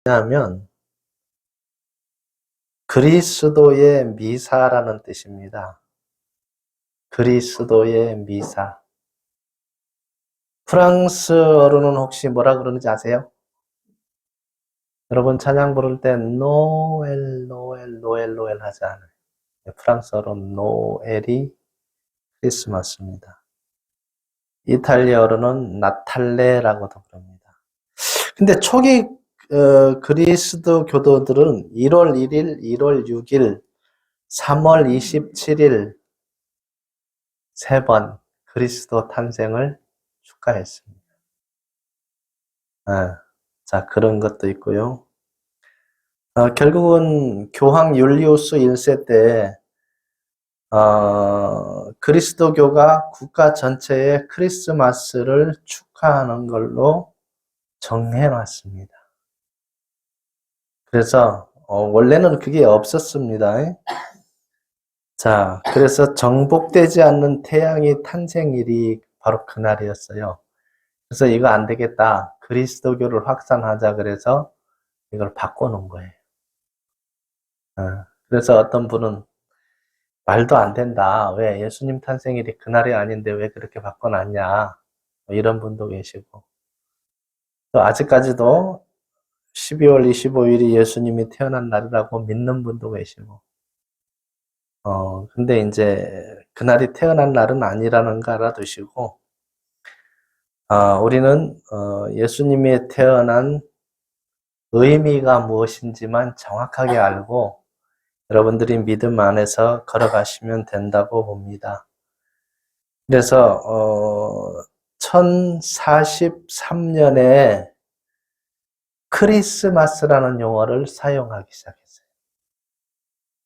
왜냐하면 그리스도의 미사라는 뜻입니다. 그리스도의 미사. 프랑스어로는 혹시 뭐라 그러는지 아세요? 여러분 찬양 부를 때 노엘, 노엘, 노엘, 노엘 하지 않아요. 프랑스어로는 노엘이 크리스마스입니다. 이탈리아어로는 나탈레라고도 부릅니다. 근데 초기 그리스도 교도들은 1월 1일, 1월 6일, 3월 27일 세 번 그리스도 탄생을 축하했습니다. 자, 그런 것도 있고요. 결국은 교황 율리우스 1세 때 그리스도교가 국가 전체의 크리스마스를 축하하는 걸로 정해놨습니다. 그래서 원래는 그게 없었습니다. 자, 그래서 정복되지 않는 태양의 탄생일이 바로 그날이었어요. 그래서 이거 안 되겠다. 그리스도교를 확산하자 그래서 이걸 바꿔놓은 거예요. 그래서 어떤 분은 말도 안 된다. 왜 예수님 탄생일이 그날이 아닌데 왜 그렇게 바꿔놨냐. 이런 분도 계시고. 또 아직까지도 12월 25일이 예수님이 태어난 날이라고 믿는 분도 계시고. 근데 이제 그날이 태어난 날은 아니라는 거 알아두시고, 우리는 예수님이 태어난 의미가 무엇인지만 정확하게 알고 여러분들이 믿음 안에서 걸어가시면 된다고 봅니다. 그래서 1043년에 크리스마스라는 용어를 사용하기 시작했어요.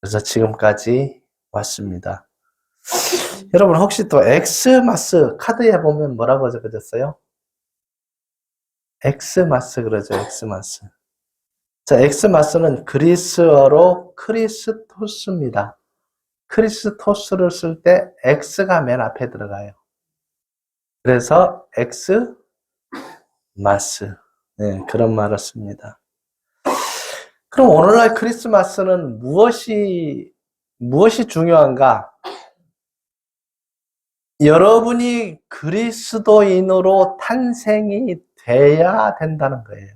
그래서 지금까지 왔습니다. 여러분 혹시 또 엑스마스 카드에 보면 뭐라고 적어졌어요? 엑스마스 그러죠. 엑스마스. 자, 엑스마스는 그리스어로 크리스토스입니다. 크리스토스를 쓸 때 X가 맨 앞에 들어가요. 그래서 엑스마스. 네, 그런 말을 씁니다. 그럼 오늘날 크리스마스는 무엇이 중요한가? 여러분이 그리스도인으로 탄생이 돼야 된다는 거예요.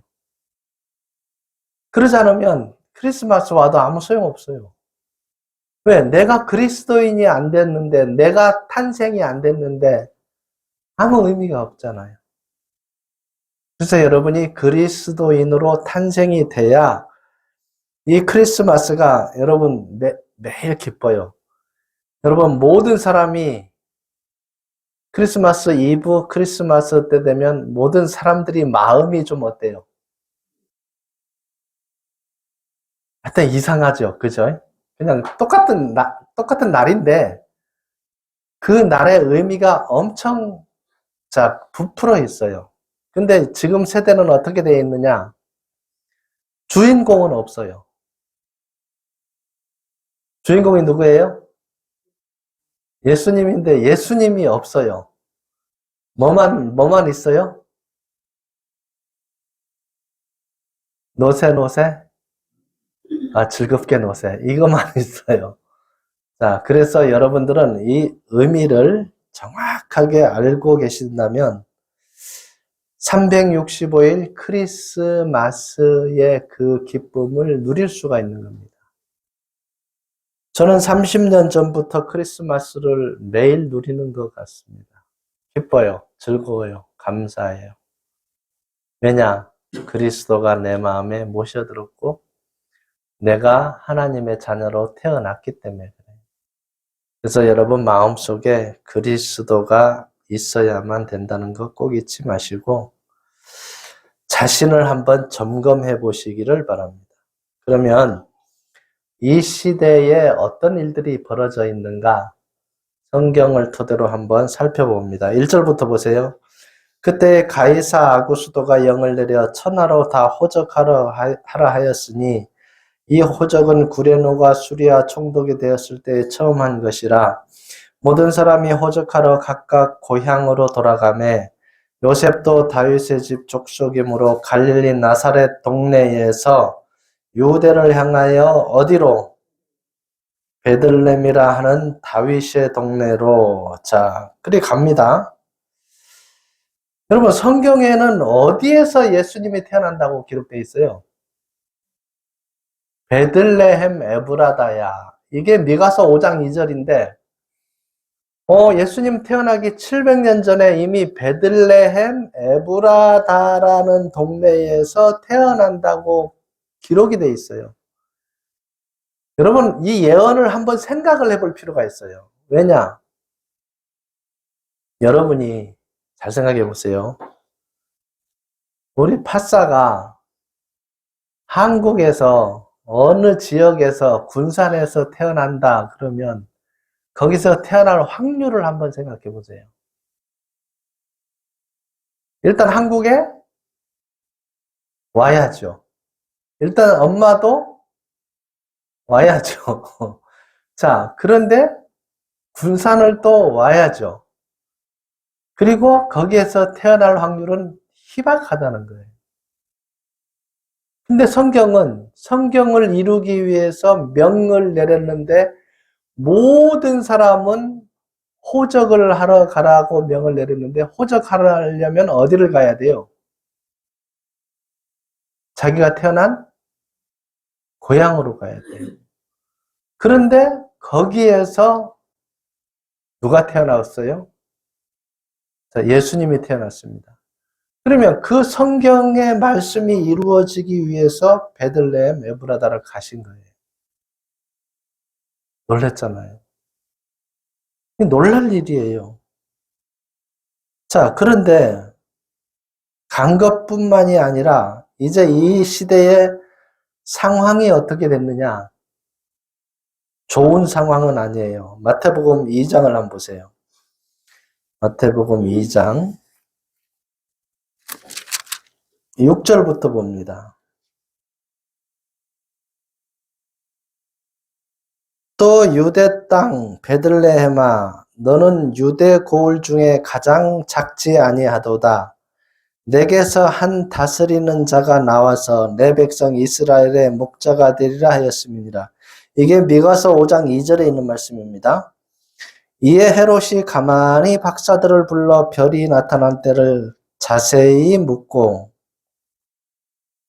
그러지 않으면 크리스마스 와도 아무 소용없어요. 왜? 내가 그리스도인이 안 됐는데, 내가 탄생이 안 됐는데 아무 의미가 없잖아요. 그래서 여러분이 그리스도인으로 탄생이 돼야 이 크리스마스가 여러분 매일 기뻐요. 여러분 모든 사람이 크리스마스 이브, 크리스마스 때 되면 모든 사람들이 마음이 좀 어때요? 하여튼 이상하죠. 그죠? 그냥 똑같은 날인데 그 날의 의미가 엄청 부풀어 있어요. 근데 지금 세대는 어떻게 되어 있느냐? 주인공은 없어요. 주인공이 누구예요? 예수님인데 예수님이 없어요. 뭐만 있어요? 노세. 즐겁게 노세. 이것만 있어요. 자, 그래서 여러분들은 이 의미를 정확하게 알고 계신다면 365일 크리스마스의 그 기쁨을 누릴 수가 있는 겁니다. 저는 30년 전부터 크리스마스를 매일 누리는 것 같습니다. 기뻐요. 즐거워요. 감사해요. 왜냐? 그리스도가 내 마음에 모셔들었고 내가 하나님의 자녀로 태어났기 때문에 그래요. 그래서 여러분 마음속에 그리스도가 있어야만 된다는 거 꼭 잊지 마시고 자신을 한번 점검해 보시기를 바랍니다. 그러면 이 시대에 어떤 일들이 벌어져 있는가 성경을 토대로 한번 살펴봅니다. 1절부터 보세요. 그때 가이사 아구스도가 영을 내려 천하로 다 호적하라 하였으니 이 호적은 구레노가 수리아 총독이 되었을 때 처음 한 것이라 모든 사람이 호적하러 각각 고향으로 돌아가매 요셉도 다윗의 집 족속이므로 갈릴리 나사렛 동네에서 유대를 향하여 어디로? 베들레헴이라 하는 다윗의 동네로. 자, 그리 갑니다. 여러분, 성경에는 어디에서 예수님이 태어난다고 기록되어 있어요? 베들레헴 에브라다야. 이게 미가서 5장 2절인데 예수님 태어나기 700년 전에 이미 베들레헴 에브라다라는 동네에서 태어난다고 기록이 되어 있어요. 여러분, 이 예언을 한번 생각을 해볼 필요가 있어요. 왜냐? 여러분이 잘 생각해 보세요. 우리 파사가 한국에서 어느 지역에서 군산에서 태어난다 그러면 거기서 태어날 확률을 한번 생각해 보세요. 일단 한국에 와야죠. 일단 엄마도 와야죠. 자, 그런데 군산을 또 와야죠. 그리고 거기에서 태어날 확률은 희박하다는 거예요. 근데 성경은 성경을 이루기 위해서 명을 내렸는데 모든 사람은 호적을 하러 가라고 명을 내렸는데 호적하러 하려면 어디를 가야 돼요? 자기가 태어난 고향으로 가야 돼요. 그런데 거기에서 누가 태어났어요? 자, 예수님이 태어났습니다. 그러면 그 성경의 말씀이 이루어지기 위해서 베들레헴 에브라다를 가신 거예요. 놀랬잖아요. 놀랄 일이에요. 자, 그런데 간 것뿐만이 아니라 이제 이 시대의 상황이 어떻게 됐느냐? 좋은 상황은 아니에요. 마태복음 2장을 한번 보세요. 마태복음 2장 6절부터 봅니다. 또 유대 땅 베들레헴아 너는 유대 고을 중에 가장 작지 아니하도다. 내게서 한 다스리는 자가 나와서 내 백성 이스라엘의 목자가 되리라 하였습니다. 이게 미가서 5장 2절에 있는 말씀입니다. 이에 헤롯이 가만히 박사들을 불러 별이 나타난 때를 자세히 묻고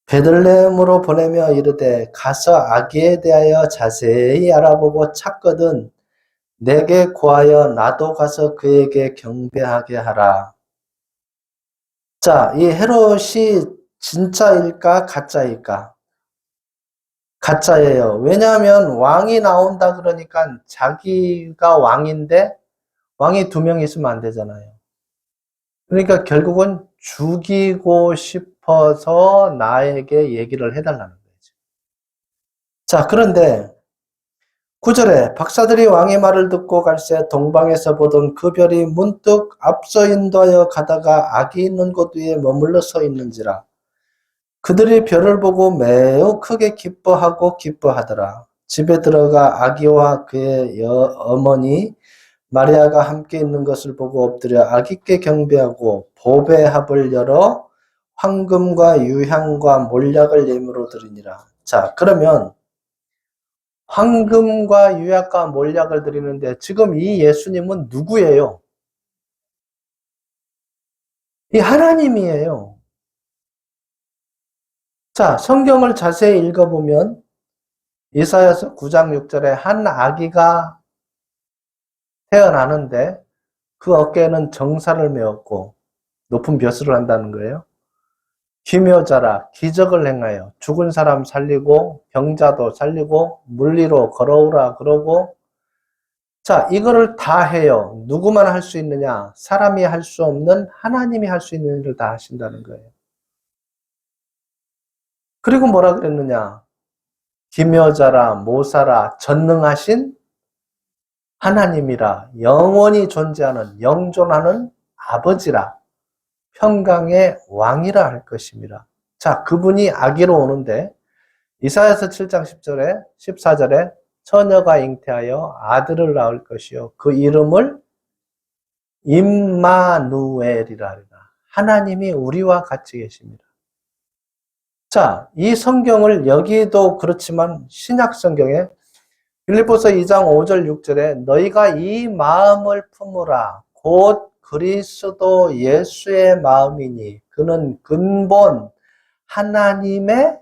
베들레헴으로 보내며 이르되 가서 아기에 대하여 자세히 알아보고 찾거든 내게 구하여 나도 가서 그에게 경배하게 하라. 자, 이 헤롯이 진짜일까 가짜일까? 가짜예요. 왜냐하면 왕이 나온다 그러니까 자기가 왕인데 왕이 2명 있으면 안 되잖아요. 그러니까 결국은 죽이고 싶어서 나에게 얘기를 해달라는 거죠. 자, 그런데 9절에 박사들이 왕의 말을 듣고 갈새 동방에서 보던 그 별이 문득 앞서 인도하여 가다가 아기 있는 곳 위에 머물러 서 있는지라. 그들이 별을 보고 매우 크게 기뻐하더라. 집에 들어가 아기와 그의 어머니 마리아가 함께 있는 것을 보고 엎드려 아기께 경배하고 보배 합을 열어 황금과 유향과 몰약을 예물로 드리니라. 자, 그러면 황금과 유향과 몰약을 드리는데 지금 이 예수님은 누구예요? 이 하나님이에요. 자, 성경을 자세히 읽어보면 이사야서 9장 6절에 한 아기가 태어나는데 그 어깨에는 정사를 메었고 높은 벼슬을 한다는 거예요. 기묘자라 기적을 행하여 죽은 사람 살리고 병자도 살리고 물리로 걸어오라 그러고 자, 이거를 다 해요. 누구만 할 수 있느냐? 사람이 할 수 없는 하나님이 할 수 있는 일을 다 하신다는 거예요. 그리고 뭐라 그랬느냐? 기묘자라 모사라 전능하신 하나님이라 영원히 존재하는 영존하는 아버지라 평강의 왕이라 할 것입니다. 자, 그분이 아기로 오는데 이사야서 7장 10절에 14절에 처녀가 잉태하여 아들을 낳을 것이요 그 이름을 임마누엘이라 하리라. 하나님이 우리와 같이 계십니다. 자, 이 성경을 여기도 그렇지만 신약 성경에 빌립보서 2장 5절 6절에 너희가 이 마음을 품으라 곧 그리스도 예수의 마음이니 그는 근본 하나님의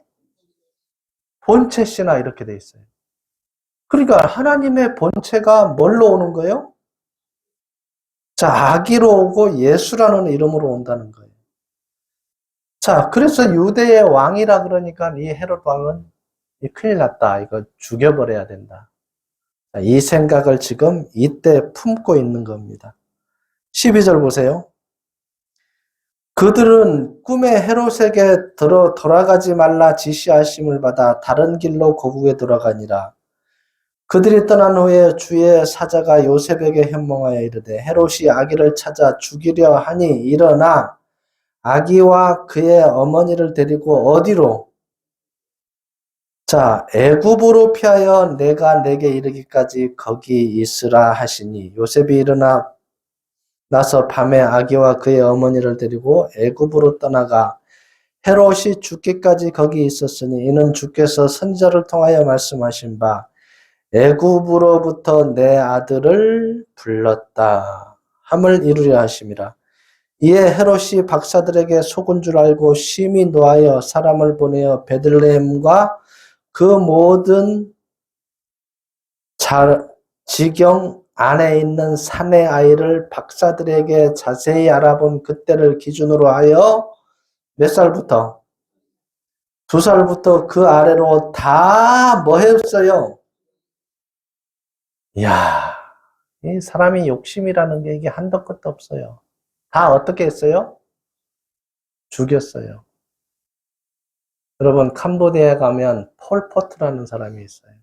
본체시나 이렇게 돼 있어요. 그러니까 하나님의 본체가 뭘로 오는 거예요? 자, 아기로 오고 예수라는 이름으로 온다는 거예요. 자, 그래서 유대의 왕이라 그러니까 이 헤롯 왕은 큰일 났다. 이거 죽여버려야 된다. 자, 이 생각을 지금 이때 품고 있는 겁니다. 12절 보세요. 그들은 꿈에 헤롯에게 돌아가지 말라 지시하심을 받아 다른 길로 고국에 돌아가니라. 그들이 떠난 후에 주의 사자가 요셉에게 현몽하여 이르되 헤롯이 아기를 찾아 죽이려 하니 일어나 아기와 그의 어머니를 데리고 어디로? 자, 애굽으로 피하여 내가 내게 이르기까지 거기 있으라 하시니 요셉이 일어나 나서 밤에 아기와 그의 어머니를 데리고 애굽으로 떠나가 헤롯이 죽기까지 거기 있었으니 이는 주께서 선지자를 통하여 말씀하신 바 애굽으로부터 내 아들을 불렀다 함을 이루려 하심이라. 이에 헤롯이 박사들에게 속은 줄 알고 심히 노하여 사람을 보내어 베들레헴과 그 모든 지경 안에 있는 산의 아이를 박사들에게 자세히 알아본 그때를 기준으로 하여 몇 살부터? 2살부터 그 아래로 다 뭐 했어요? 이야, 이 사람이 욕심이라는 게 이게 한도 끝도 없어요. 다 어떻게 했어요? 죽였어요. 여러분, 캄보디아에 가면 폴포트라는 사람이 있어요.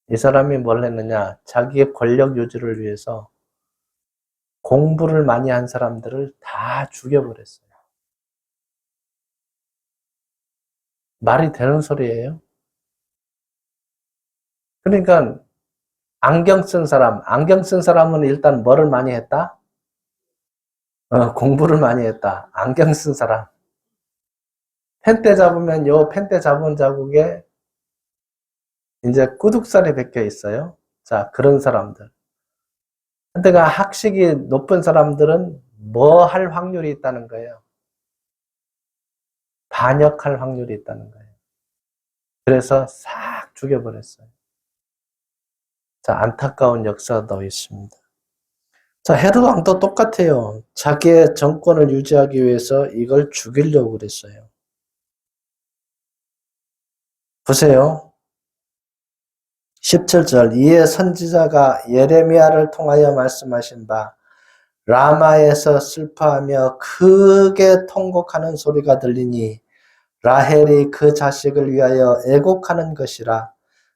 이 사람이 뭘 했느냐? 자기의 권력 유지를 위해서 공부를 많이 한 사람들을 다 죽여버렸어요. 말이 되는 소리예요? 그러니까 안경 쓴 사람은 일단 뭐를 많이 했다? 공부를 많이 했다. 안경 쓴 사람. 펜대 잡으면 요 펜대 잡은 자국에 이제 꾸둑살이 벗겨 있어요. 자, 그런 사람들. 근데가 학식이 높은 사람들은 뭐 할 확률이 있다는 거예요? 반역할 확률이 있다는 거예요. 그래서 싹 죽여버렸어요. 자, 안타까운 역사도 있습니다. 자, 헤롯 왕도 똑같아요. 자기의 정권을 유지하기 위해서 이걸 죽이려고 그랬어요. 보세요. 17절 이에 선지자가 예레미야를 통하여 말씀하신 바 라마에서 슬퍼하며 크게 통곡하는 소리가 들리니 라헬이 그 자식을 위하여 애곡하는 것이라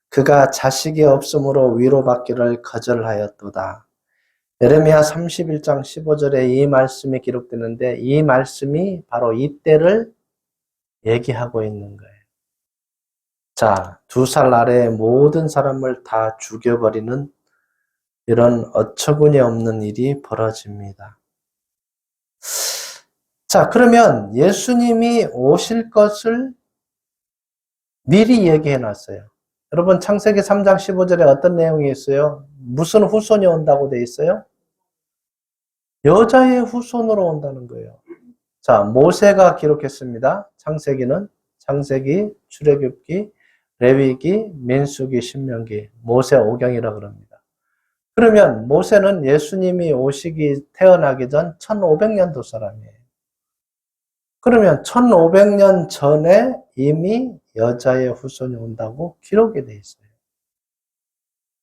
그가 자식이 없으므로 위로받기를 거절하였도다. 예레미야 31장 15절에 이 말씀이 기록되는데 이 말씀이 바로 이때를 얘기하고 있는 거예요. 자, 2살 아래의 모든 사람을 다 죽여버리는 이런 어처구니 없는 일이 벌어집니다. 자, 그러면 예수님이 오실 것을 미리 얘기해 놨어요. 여러분, 창세기 3장 15절에 어떤 내용이 있어요? 무슨 후손이 온다고 돼 있어요? 여자의 후손으로 온다는 거예요. 자, 모세가 기록했습니다. 창세기, 출애굽기, 레위기, 민수기, 신명기, 모세 오경이라 그럽니다. 그러면 모세는 예수님이 태어나기 전 1500년도 사람이에요. 그러면 1500년 전에 이미 여자의 후손이 온다고 기록이 돼 있어요.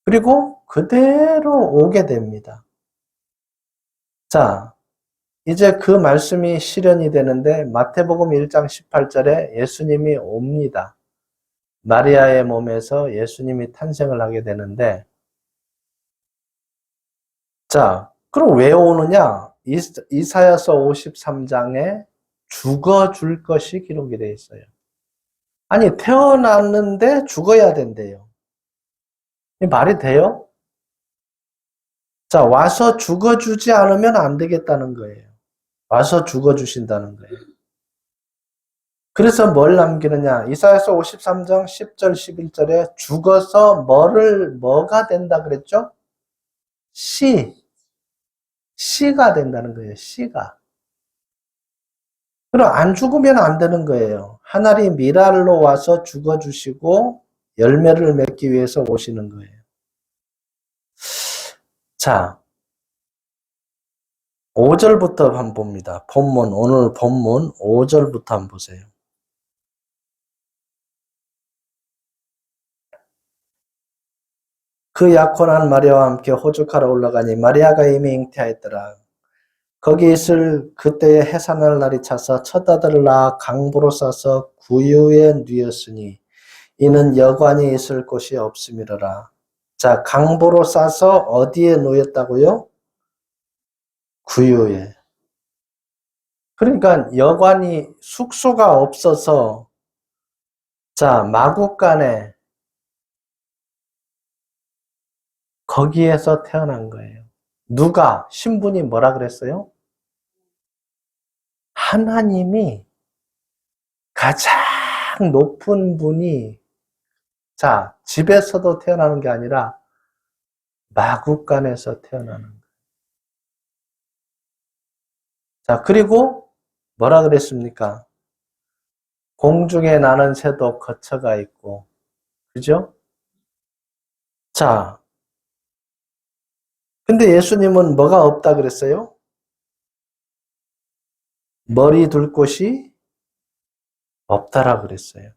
그리고 그대로 오게 됩니다. 자, 이제 그 말씀이 실현이 되는데 마태복음 1장 18절에 예수님이 옵니다. 마리아의 몸에서 예수님이 탄생을 하게 되는데 자, 그럼 왜 오느냐? 이사야서 53장에 죽어줄 것이 기록이 되어 있어요. 아니, 태어났는데 죽어야 된대요. 이 말이 돼요? 자, 와서 죽어주지 않으면 안 되겠다는 거예요. 와서 죽어주신다는 거예요. 그래서 뭘 남기느냐? 이사야서 53장 10절 11절에 죽어서 뭐가 된다 그랬죠? 씨가 된다는 거예요. 씨가. 그럼 안 죽으면 안 되는 거예요. 하나님 미랄로 와서 죽어주시고 열매를 맺기 위해서 오시는 거예요. 자, 5절부터 한번 봅니다. 오늘 본문 5절부터 한번 보세요. 그 약혼한 마리아와 함께 호죽하러 올라가니 마리아가 이미 잉태하였더라. 거기 있을 그때의 해산할 날이 차서 첫 아들을 낳아 강보로 싸서 구유에 누였으니 이는 여관이 있을 곳이 없음이로라. 자, 강보로 싸서 어디에 누였다고요? 구유에. 그러니까 여관이 숙소가 없어서 자, 마국간에 거기에서 태어난 거예요. 누가? 신분이 뭐라 그랬어요? 하나님이 가장 높은 분이 자, 집에서도 태어나는 게 아니라 마국간에서 태어나는 거예요. 자, 그리고 뭐라 그랬습니까? 공중에 나는 새도 거처가 있고, 그죠? 자, 근데 예수님은 뭐가 없다 그랬어요? 머리 둘 곳이 없다라 그랬어요.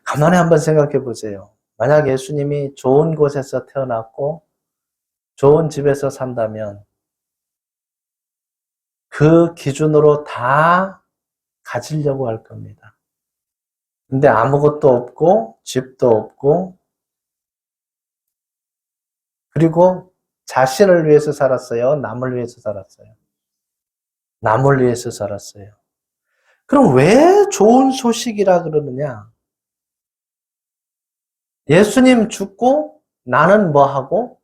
가만히 한번 생각해 보세요. 만약 예수님이 좋은 곳에서 태어났고 좋은 집에서 산다면 그 기준으로 다 가지려고 할 겁니다. 근데 아무것도 없고 집도 없고 그리고 자신을 위해서 살았어요? 남을 위해서 살았어요? 남을 위해서 살았어요. 그럼 왜 좋은 소식이라 그러느냐? 예수님 죽고 나는 뭐 하고?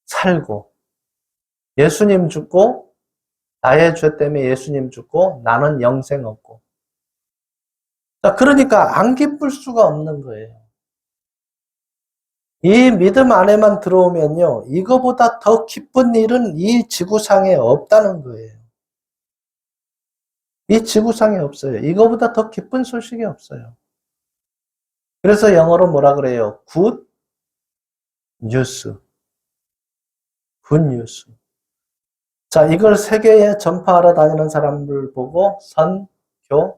살고. 예수님 죽고 나의 죄 때문에 예수님 죽고 나는 영생 얻고. 자, 그러니까 안 기쁠 수가 없는 거예요. 이 믿음 안에만 들어오면요. 이거보다 더 기쁜 일은 이 지구상에 없다는 거예요. 이 지구상에 없어요. 이거보다 더 기쁜 소식이 없어요. 그래서 영어로 뭐라 그래요? 굿 뉴스. 굿 뉴스. 자, 이걸 세계에 전파하러 다니는 사람들 보고 선교사.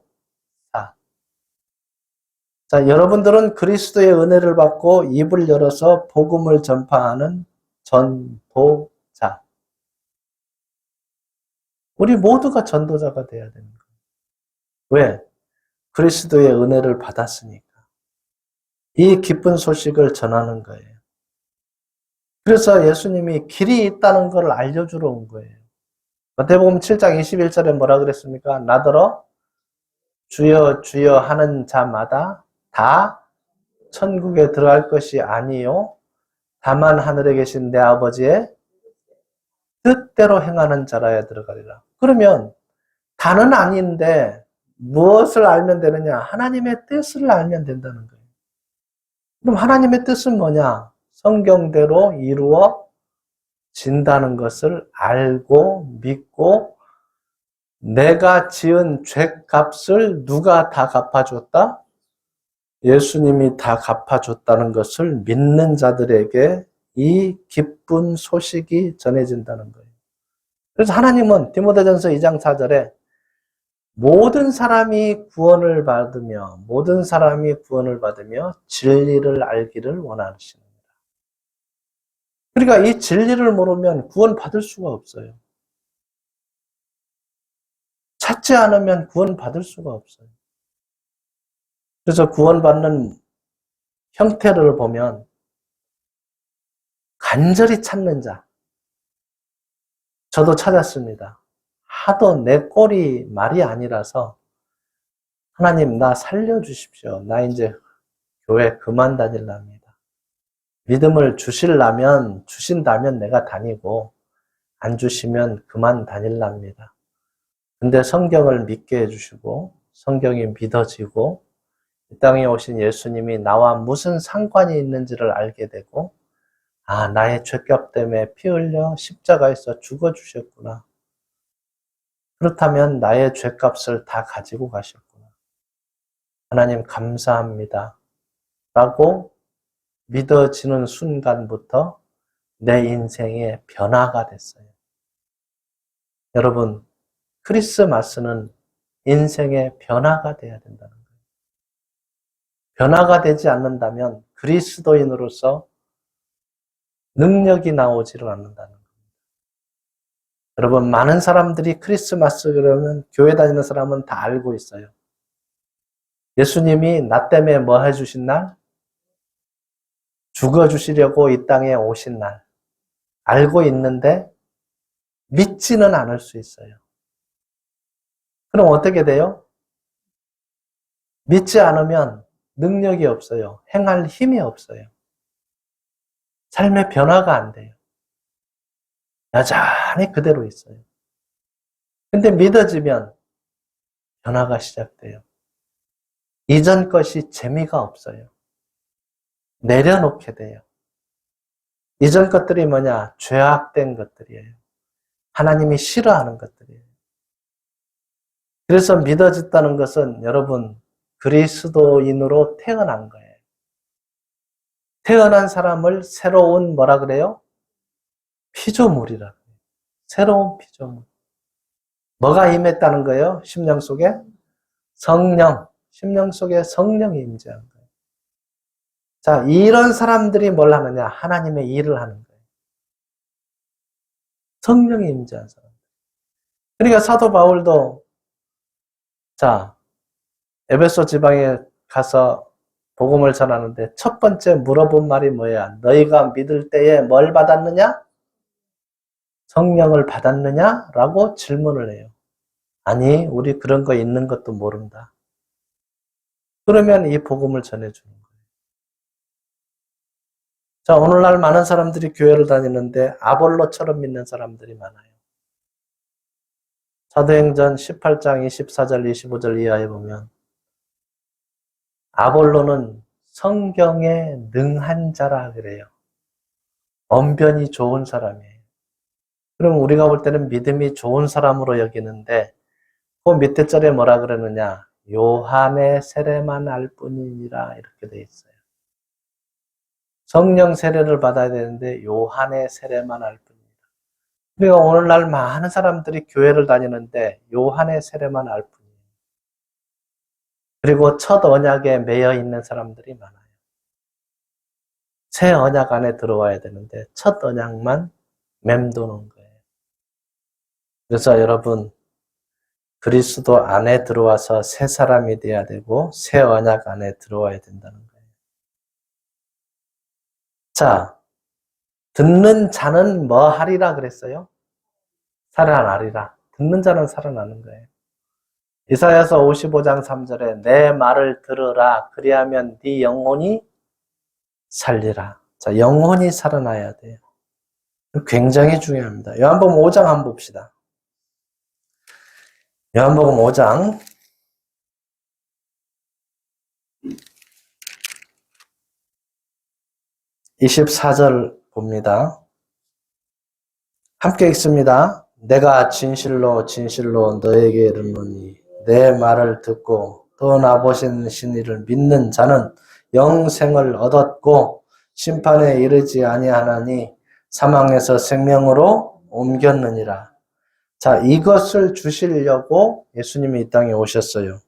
자, 여러분들은 그리스도의 은혜를 받고 입을 열어서 복음을 전파하는 전도자. 우리 모두가 전도자가 돼야 되는 거예요. 왜? 그리스도의 은혜를 받았으니까. 이 기쁜 소식을 전하는 거예요. 그래서 예수님이 길이 있다는 걸 알려주러 온 거예요. 마태복음 7장 21절에 뭐라 그랬습니까? 나더러 주여 주여 하는 자마다 다 천국에 들어갈 것이 아니요 다만 하늘에 계신 내 아버지의 뜻대로 행하는 자라야 들어가리라. 그러면 다는 아닌데 무엇을 알면 되느냐? 하나님의 뜻을 알면 된다는 거예요. 그럼 하나님의 뜻은 뭐냐? 성경대로 이루어진다는 것을 알고 믿고 내가 지은 죄값을 누가 다 갚아줬다? 예수님이 다 갚아줬다는 것을 믿는 자들에게 이 기쁜 소식이 전해진다는 거예요. 그래서 하나님은 디모데전서 2장 4절에 모든 사람이 구원을 받으며 진리를 알기를 원하시느니라. 그러니까 이 진리를 모르면 구원 받을 수가 없어요. 찾지 않으면 구원 받을 수가 없어요. 그래서 구원받는 형태를 보면 간절히 찾는 자. 저도 찾았습니다. 하도 내 꼴이 말이 아니라서 하나님 나 살려주십시오. 나 이제 교회 그만 다닐랍니다. 믿음을 주신다면 내가 다니고 안 주시면 그만 다닐랍니다. 근데 성경을 믿게 해주시고 성경이 믿어지고 이 땅에 오신 예수님이 나와 무슨 상관이 있는지를 알게 되고 아, 나의 죄값 때문에 피 흘려 십자가에서 죽어주셨구나. 그렇다면 나의 죄값을 다 가지고 가셨구나. 하나님 감사합니다. 라고 믿어지는 순간부터 내 인생의 변화가 됐어요. 여러분, 크리스마스는 인생의 변화가 돼야 된다는 거예요. 변화가 되지 않는다면 그리스도인으로서 능력이 나오지를 않는다는 거예요. 여러분, 많은 사람들이 크리스마스 그러면 교회 다니는 사람은 다 알고 있어요. 예수님이 나 때문에 뭐 해주신 날? 죽어주시려고 이 땅에 오신 날. 알고 있는데 믿지는 않을 수 있어요. 그럼 어떻게 돼요? 믿지 않으면 능력이 없어요. 행할 힘이 없어요. 삶의 변화가 안 돼요. 여전히 그대로 있어요. 근데 믿어지면 변화가 시작돼요. 이전 것이 재미가 없어요. 내려놓게 돼요. 이전 것들이 뭐냐? 죄악된 것들이에요. 하나님이 싫어하는 것들이에요. 그래서 믿어졌다는 것은 여러분 그리스도인으로 태어난 거예요. 태어난 사람을 새로운 뭐라 그래요? 피조물이라 그래요. 새로운 피조물. 뭐가 임했다는 거예요? 심령 속에? 성령. 심령 속에 성령이 임재한 거예요. 자, 이런 사람들이 뭘 하느냐? 하나님의 일을 하는 거예요. 성령이 임재한 사람. 그러니까 사도 바울도 자, 에베소 지방에 가서 복음을 전하는데 첫 번째 물어본 말이 뭐야? 너희가 믿을 때에 뭘 받았느냐? 성령을 받았느냐? 라고 질문을 해요. 아니, 우리 그런 거 있는 것도 모른다. 그러면 이 복음을 전해주는 거예요. 자, 오늘날 많은 사람들이 교회를 다니는데 아볼로처럼 믿는 사람들이 많아요. 사도행전 18장 24절 25절 이하에 보면 아볼로는 성경에 능한 자라 그래요. 언변이 좋은 사람이에요. 그럼 우리가 볼 때는 믿음이 좋은 사람으로 여기는데 그 밑에 절에 뭐라 그러느냐? 요한의 세례만 알 뿐이니라 이렇게 돼 있어요. 성령 세례를 받아야 되는데 요한의 세례만 알 뿐이다. 그러니까 오늘날 많은 사람들이 교회를 다니는데 요한의 세례만 알 뿐이에요. 그리고 첫 언약에 매여 있는 사람들이 많아요. 새 언약 안에 들어와야 되는데 첫 언약만 맴도는 거예요. 그래서 여러분 그리스도 안에 들어와서 새 사람이 돼야 되고 새 언약 안에 들어와야 된다는 거예요. 자, 듣는 자는 뭐 하리라 그랬어요? 살아나리라. 듣는 자는 살아나는 거예요. 이사야서 55장 3절에 내 말을 들으라. 그리하면 네 영혼이 살리라. 자, 영혼이 살아나야 돼요. 굉장히 중요합니다. 요한복음 5장 한번 봅시다. 요한복음 5장 24절 봅니다. 함께 읽습니다. 내가 진실로 진실로 너에게 이르노니 내 말을 듣고 또 나보신 신이를 믿는 자는 영생을 얻었고 심판에 이르지 아니하나니 사망에서 생명으로 옮겼느니라. 자, 이것을 주시려고 예수님이 이 땅에 오셨어요.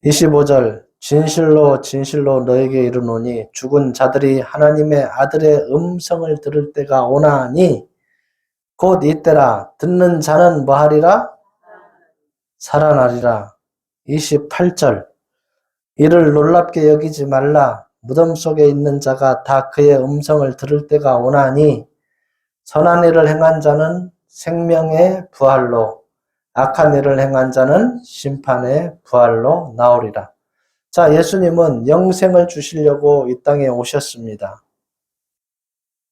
25절 진실로 진실로 너에게 이르노니 죽은 자들이 하나님의 아들의 음성을 들을 때가 오나니 곧 이때라. 듣는 자는 뭐하리라? 살아나리라. 28절 이를 놀랍게 여기지 말라. 무덤 속에 있는 자가 다 그의 음성을 들을 때가 오나니 선한 일을 행한 자는 생명의 부활로 악한 일을 행한 자는 심판의 부활로 나오리라. 자, 예수님은 영생을 주시려고 이 땅에 오셨습니다.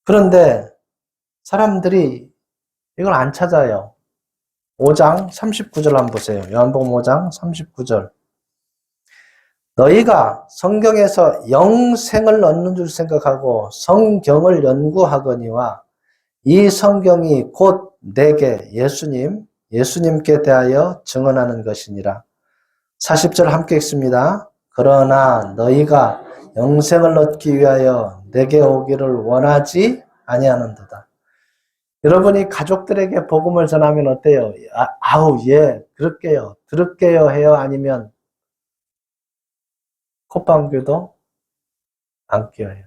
그런데 사람들이 이걸 안 찾아요. 5장 39절 한번 보세요. 요한복음 5장 39절. 너희가 성경에서 영생을 얻는 줄 생각하고 성경을 연구하거니와 이 성경이 곧 내게 예수님께 대하여 증언하는 것이니라. 40절 함께 읽습니다. 그러나 너희가 영생을 얻기 위하여 내게 오기를 원하지 아니하는도다. 여러분이 가족들에게 복음을 전하면 어때요? 예, 들을게요 해요? 아니면 콧방귀도 안 껴요.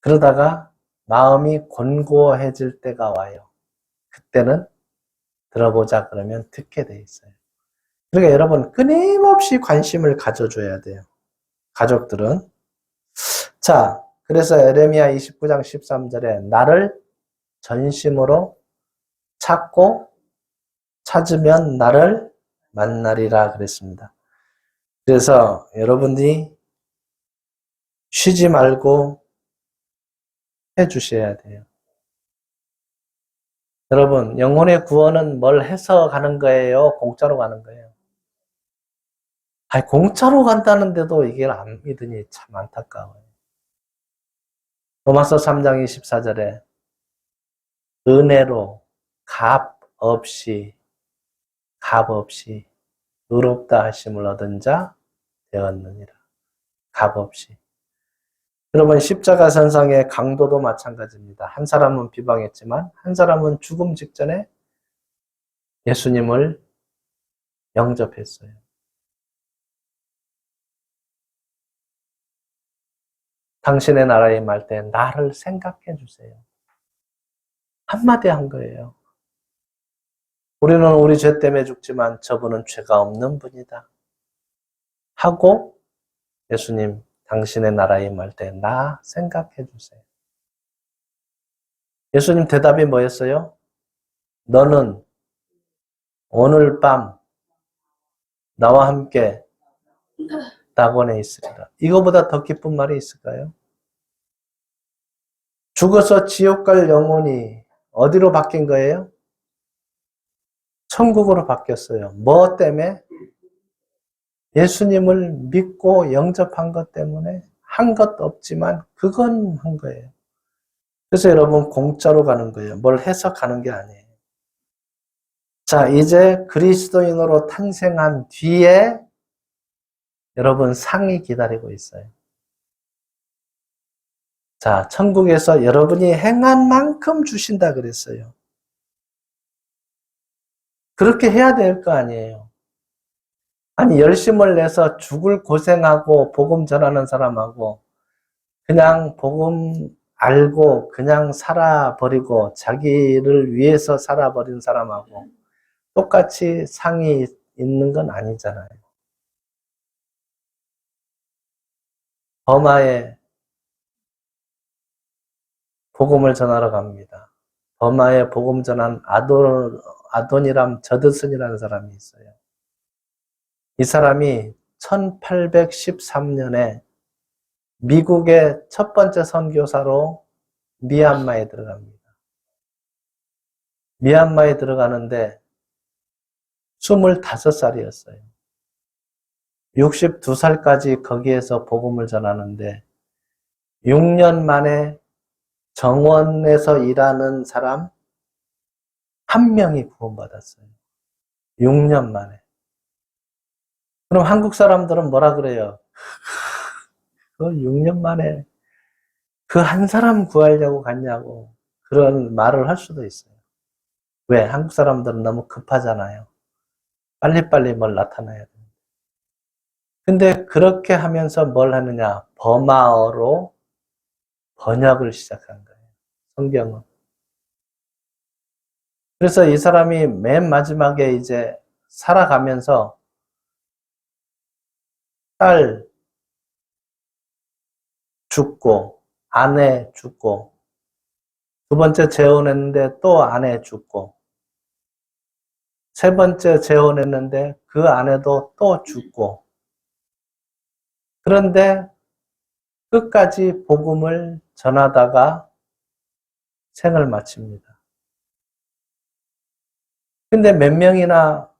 그러다가 마음이 곤고해질 때가 와요. 그때는 들어보자 그러면 듣게 돼 있어요. 그러니까 여러분 끊임없이 관심을 가져줘야 돼요. 가족들은. 자, 그래서 에레미야 29장 13절에 나를 전심으로 찾으면 나를 만나리라 그랬습니다. 그래서 여러분들이 쉬지 말고 해주셔야 돼요. 여러분, 영혼의 구원은 뭘 해서 가는 거예요? 공짜로 가는 거예요? 아니, 공짜로 간다는데도 이걸 안 믿으니 참 안타까워요. 로마서 3장 24절에 은혜로 값 없이 의롭다 하심을 얻은 자 되었느니라. 값 없이. 여러분 십자가 선상의 강도도 마찬가지입니다. 한 사람은 비방했지만 한 사람은 죽음 직전에 예수님을 영접했어요. 당신의 나라에 임할 때 나를 생각해 주세요. 한마디 한 거예요. 우리는 우리 죄 때문에 죽지만 저분은 죄가 없는 분이다. 하고 예수님 당신의 나라에 임할 때 나 생각해 주세요. 예수님 대답이 뭐였어요? 너는 오늘 밤 나와 함께 낙원에 있으리라. 이거보다 더 기쁜 말이 있을까요? 죽어서 지옥 갈 영혼이 어디로 바뀐 거예요? 천국으로 바뀌었어요. 뭐 때문에? 예수님을 믿고 영접한 것 때문에 한 것도 없지만 그건 한 거예요. 그래서 여러분 공짜로 가는 거예요. 뭘 해서 가는 게 아니에요. 자, 이제 그리스도인으로 탄생한 뒤에 여러분 상이 기다리고 있어요. 자, 천국에서 여러분이 행한 만큼 주신다 그랬어요. 그렇게 해야 될 거 아니에요. 아니, 열심을 내서 죽을 고생하고 복음 전하는 사람하고 그냥 복음 알고 그냥 살아버리고 자기를 위해서 살아버린 사람하고 똑같이 상이 있는 건 아니잖아요. 버마에 복음을 전하러 갑니다. 버마에 복음 전한 아도니람 저드슨이라는 사람이 있어요. 이 사람이 1813년에 미국의 첫 번째 선교사로 미얀마에 들어갑니다. 미얀마에 들어가는데 25살이었어요. 62살까지 거기에서 복음을 전하는데 6년 만에 정원에서 일하는 사람 1명이 구원받았어요. 6년 만에. 그럼 한국 사람들은 뭐라 그래요? 그 6년 만에 그 한 사람 구하려고 갔냐고 그런 말을 할 수도 있어요. 왜? 한국 사람들은 너무 급하잖아요. 빨리빨리 뭘 나타나야 돼요. 근데 그렇게 하면서 뭘 하느냐? 버마어로 번역을 시작한 거예요. 성경은. 그래서 이 사람이 맨 마지막에 이제 살아가면서 딸 죽고 아내 죽고 두 번째 재혼했는데 또 아내 죽고 세 번째 재혼했는데 그 아내도 또 죽고 그런데 끝까지 복음을 전하다가 생을 마칩니다. 근데 몇 명이나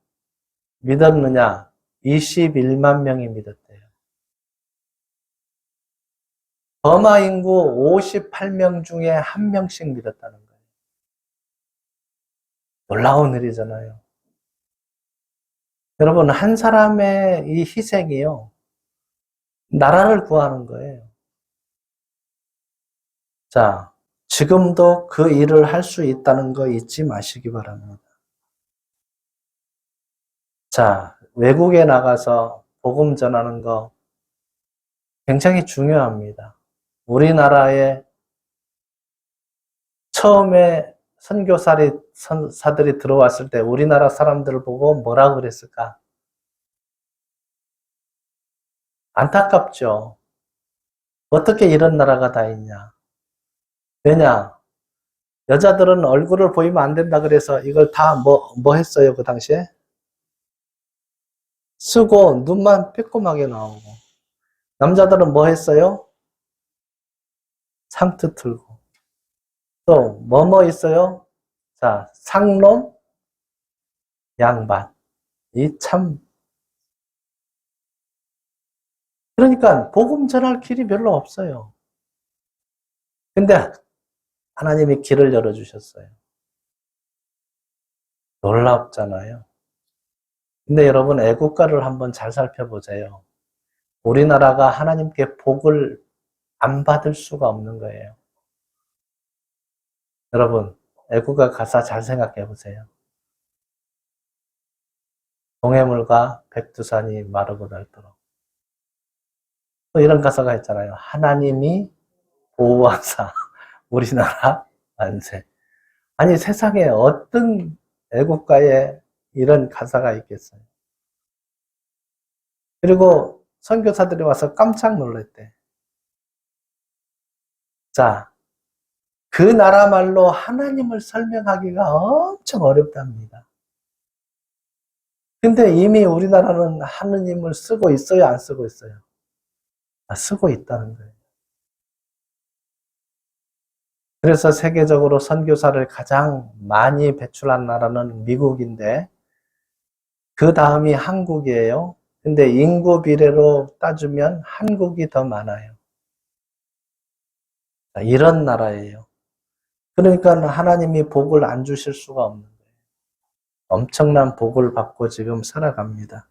믿었느냐? 21만 명이 믿었대요. 버마 인구 58명 중에 1명씩 믿었다는 거예요. 놀라운 일이잖아요. 여러분, 한 사람의 이 희생이요, 나라를 구하는 거예요. 자, 지금도 그 일을 할 수 있다는 거 잊지 마시기 바랍니다. 자, 외국에 나가서 복음 전하는 거 굉장히 중요합니다. 우리나라에 처음에 선교사들이 들어왔을 때 우리나라 사람들을 보고 뭐라 그랬을까? 안타깝죠. 어떻게 이런 나라가 다 있냐? 왜냐? 여자들은 얼굴을 보이면 안 된다 그래서 이걸 다 뭐 했어요, 그 당시에? 쓰고 눈만 빼꼼하게 나오고. 남자들은 뭐 했어요? 상트 틀고. 또 뭐 있어요? 자, 상놈, 양반. 이 참, 그러니까 복음 전할 길이 별로 없어요. 근데 하나님이 길을 열어주셨어요. 놀랍잖아요. 근데 여러분, 애국가를 한번 잘 살펴보세요. 우리나라가 하나님께 복을 안 받을 수가 없는 거예요. 여러분, 애국가 가사 잘 생각해 보세요. 동해물과 백두산이 마르고 닳도록. 또 이런 가사가 있잖아요. 하나님이 보호하사 우리나라 만세. 아니, 세상에 어떤 애국가에 이런 가사가 있겠어요. 그리고 선교사들이 와서 깜짝 놀랐대. 자, 그 나라 말로 하나님을 설명하기가 엄청 어렵답니다. 근데 이미 우리나라는 하느님을 쓰고 있어요, 안 쓰고 있어요? 쓰고 있다는 거예요. 그래서 세계적으로 선교사를 가장 많이 배출한 나라는 미국인데, 그 다음이 한국이에요. 근데 인구 비례로 따지면 한국이 더 많아요. 이런 나라예요. 그러니까 하나님이 복을 안 주실 수가 없는 거예요. 엄청난 복을 받고 지금 살아갑니다.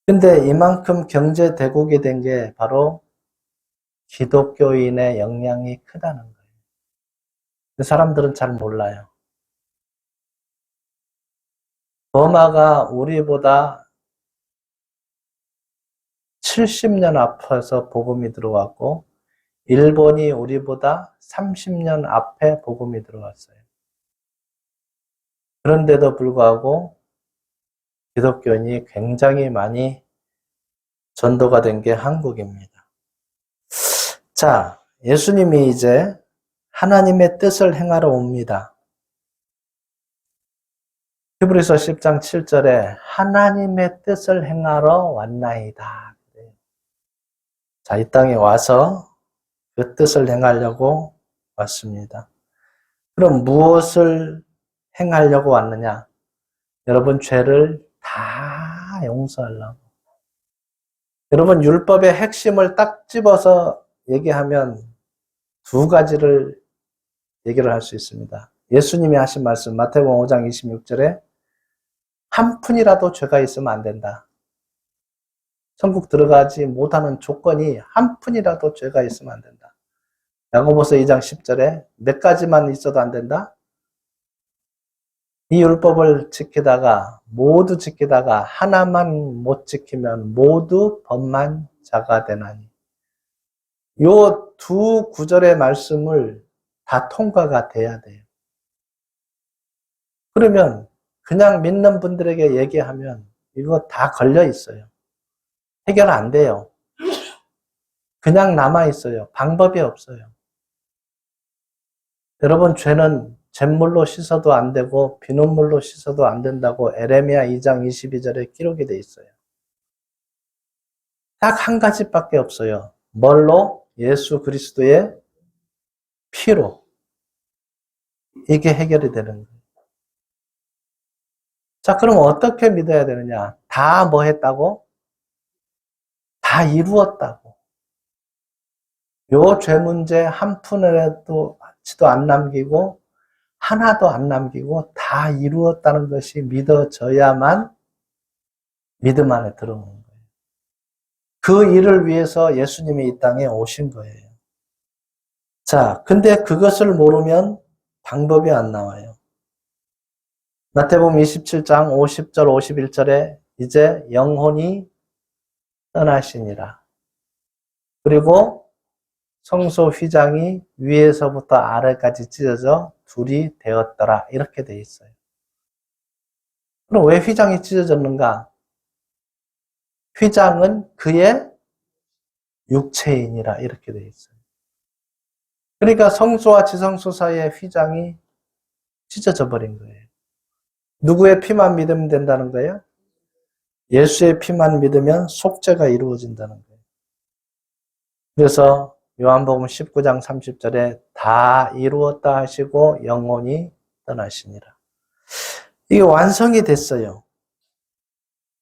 근데 이만큼 경제 대국이 된 게 바로 기독교인의 역량이 크다는 거예요. 사람들은 잘 몰라요. 버마가 우리보다 70년 앞에서 복음이 들어왔고, 일본이 우리보다 30년 앞에 복음이 들어왔어요. 그런데도 불구하고 기독교인이 굉장히 많이 전도가 된 게 한국입니다. 자, 예수님이 이제 하나님의 뜻을 행하러 옵니다. 히브리서 10장 7절에 하나님의 뜻을 행하러 왔나이다. 자, 이 땅에 와서 그 뜻을 행하려고 왔습니다. 그럼 무엇을 행하려고 왔느냐? 여러분, 죄를 다 용서하려고. 여러분, 율법의 핵심을 딱 집어서 얘기하면 두 가지를 얘기를 할 수 있습니다. 예수님이 하신 말씀, 마태복음 5장 26절에 한 푼이라도 죄가 있으면 안 된다. 천국 들어가지 못하는 조건이 한 푼이라도 죄가 있으면 안 된다. 야고보서 2장 10절에 몇 가지만 있어도 안 된다? 이 율법을 지키다가 모두 지키다가 하나만 못 지키면 모두 범한 자가 되나니. 요 두 구절의 말씀을 다 통과가 돼야 돼요. 그러면 그냥 믿는 분들에게 얘기하면 이거 다 걸려 있어요. 해결 안 돼요. 그냥 남아 있어요. 방법이 없어요. 여러분, 죄는 잿물로 씻어도 안 되고 비눗물로 씻어도 안 된다고 에레미야 2장 22절에 기록이 돼 있어요. 딱 한 가지밖에 없어요. 뭘로? 예수 그리스도의 피로. 이게 해결이 되는 거예요. 자, 그럼 어떻게 믿어야 되느냐? 다 뭐 했다고? 다 이루었다고. 요 죄 문제 한 푼이라도 치도 안 남기고 하나도 안 남기고 다 이루었다는 것이 믿어져야만 믿음 안에 들어오는 거예요. 그 일을 위해서 예수님이 이 땅에 오신 거예요. 자, 근데 그것을 모르면 방법이 안 나와요. 마태복음 27장 50절 51절에 이제 영혼이 떠나시니라. 그리고 성소 휘장이 위에서부터 아래까지 찢어져 둘이 되었더라. 이렇게 돼 있어요. 그럼 왜 휘장이 찢어졌는가? 휘장은 그의 육체이니라. 이렇게 돼 있어요. 그러니까 성소와 지성소 사이의 휘장이 찢어져 버린 거예요. 누구의 피만 믿으면 된다는 거예요? 예수의 피만 믿으면 속죄가 이루어진다는 거예요. 그래서 요한복음 19장 30절에 다 이루었다 하시고 영혼이 떠나시니라. 이게 완성이 됐어요.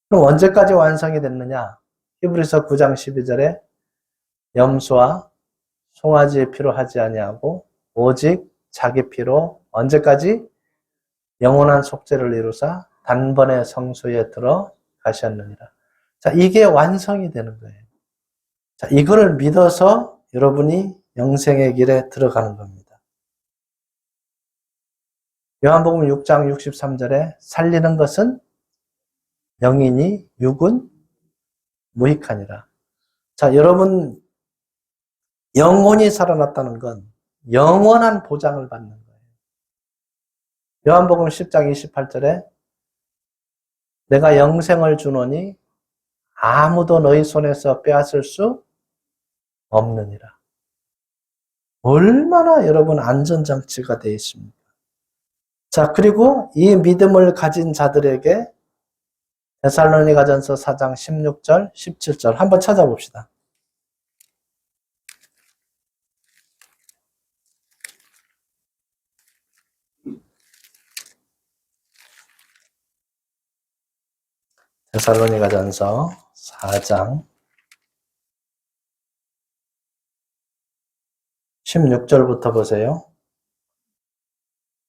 그럼 언제까지 완성이 됐느냐? 히브리서 9장 12절에 염소와 송아지의 피로 하지 아니하고 오직 자기 피로 언제까지? 영원한 속죄를 이루사 단번에 성소에 들어가셨느니라. 자, 이게 완성이 되는 거예요. 자, 이거를 믿어서 여러분이 영생의 길에 들어가는 겁니다. 요한복음 6장 63절에 살리는 것은 영이니 육은 무익하니라. 자, 여러분 영혼이 살아났다는 건 영원한 보장을 받는 거예요. 요한복음 10장 28절에 내가 영생을 주노니 아무도 너희 손에서 빼앗을 수 없느니라. 얼마나 여러분 안전장치가 되어 있습니까? 자, 그리고 이 믿음을 가진 자들에게 데살로니가전서 4장 16절, 17절 한번 찾아봅시다. 데살로니가전서 4장 16절부터 보세요.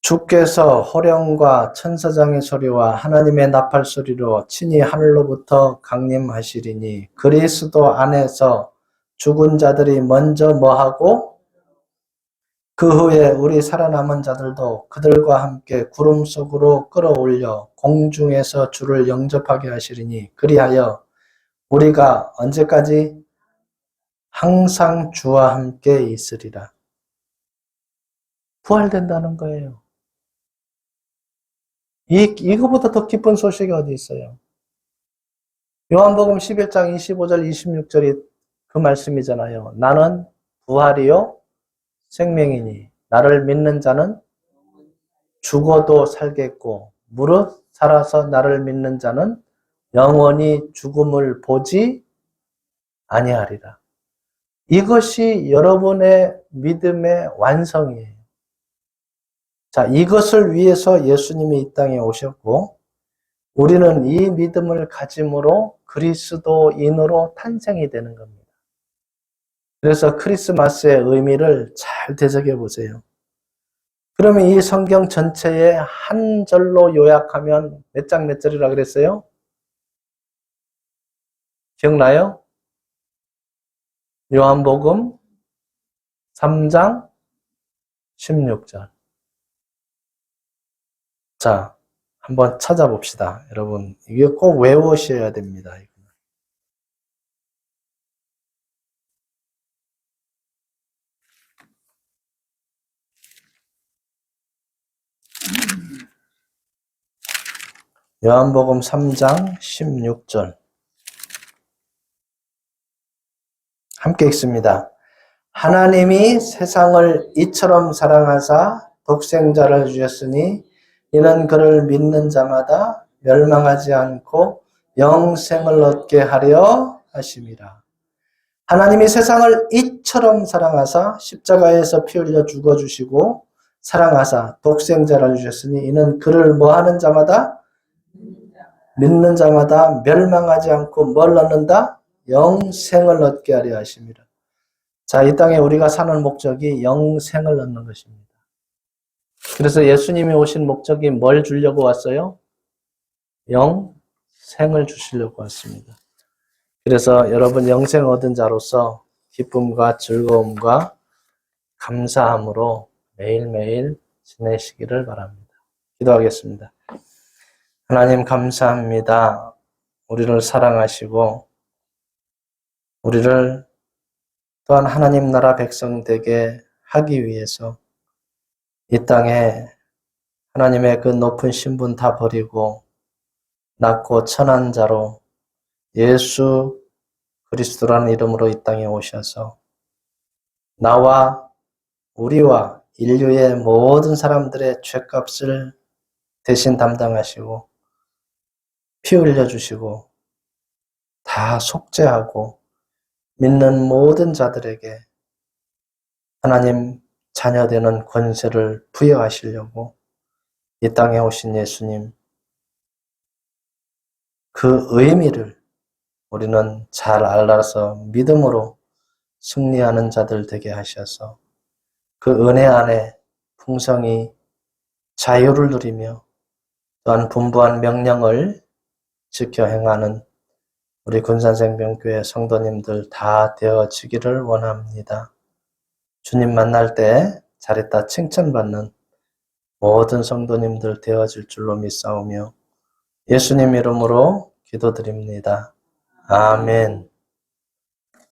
주께서 호령과 천사장의 소리와 하나님의 나팔 소리로 친히 하늘로부터 강림하시리니 그리스도 안에서 죽은 자들이 먼저 뭐하고 그 후에 우리 살아남은 자들도 그들과 함께 구름 속으로 끌어올려 공중에서 주를 영접하게 하시리니 그리하여 우리가 언제까지 항상 주와 함께 있으리라. 부활된다는 거예요. 이거보다 더 기쁜 소식이 어디 있어요? 요한복음 11장 25절 26절이 그 말씀이잖아요. 나는 부활이요 생명이니 나를 믿는 자는 죽어도 살겠고 무릇 살아서 나를 믿는 자는 영원히 죽음을 보지 아니하리라. 이것이 여러분의 믿음의 완성이에요. 자, 이것을 위해서 예수님이 이 땅에 오셨고 우리는 이 믿음을 가짐으로 그리스도인으로 탄생이 되는 겁니다. 그래서 크리스마스의 의미를 잘 되새겨 보세요. 그러면 이 성경 전체에 한 절로 요약하면 몇 장 몇 절이라 그랬어요? 기억나요? 요한복음 3장 16절. 자, 한번 찾아봅시다. 여러분, 이게 꼭 외우셔야 됩니다. 요한복음 3장 16절. 함께 읽습니다. 하나님이 세상을 이처럼 사랑하사 독생자를 주셨으니 이는 그를 믿는 자마다 멸망하지 않고 영생을 얻게 하려 하심이라. 하나님이 세상을 이처럼 사랑하사 십자가에서 피 흘려 죽어주시고 사랑하사 독생자를 주셨으니 이는 그를 뭐하는 자마다 믿는 자마다 멸망하지 않고 뭘 얻는다? 영생을 얻게 하려 하십니다. 자, 이 땅에 우리가 사는 목적이 영생을 얻는 것입니다. 그래서 예수님이 오신 목적이 뭘 주려고 왔어요? 영생을 주시려고 왔습니다. 그래서 여러분 영생 얻은 자로서 기쁨과 즐거움과 감사함으로 매일매일 지내시기를 바랍니다. 기도하겠습니다. 하나님 감사합니다. 우리를 사랑하시고 우리를 또한 하나님 나라 백성 되게 하기 위해서 이 땅에 하나님의 그 높은 신분 다 버리고 낮고 천한 자로 예수 그리스도라는 이름으로 이 땅에 오셔서 나와 우리와 인류의 모든 사람들의 죄값을 대신 담당하시고 피 흘려주시고 다 속죄하고 믿는 모든 자들에게 하나님 자녀되는 권세를 부여하시려고 이 땅에 오신 예수님, 그 의미를 우리는 잘 알아서 믿음으로 승리하는 자들 되게 하셔서 그 은혜 안에 풍성히 자유를 누리며 또한 분부한 명령을 지켜 행하는 우리 군산생명교회 성도님들 다 되어지기를 원합니다. 주님 만날 때 잘했다 칭찬받는 모든 성도님들 되어질 줄로 믿사오며 예수님 이름으로 기도드립니다. 아멘.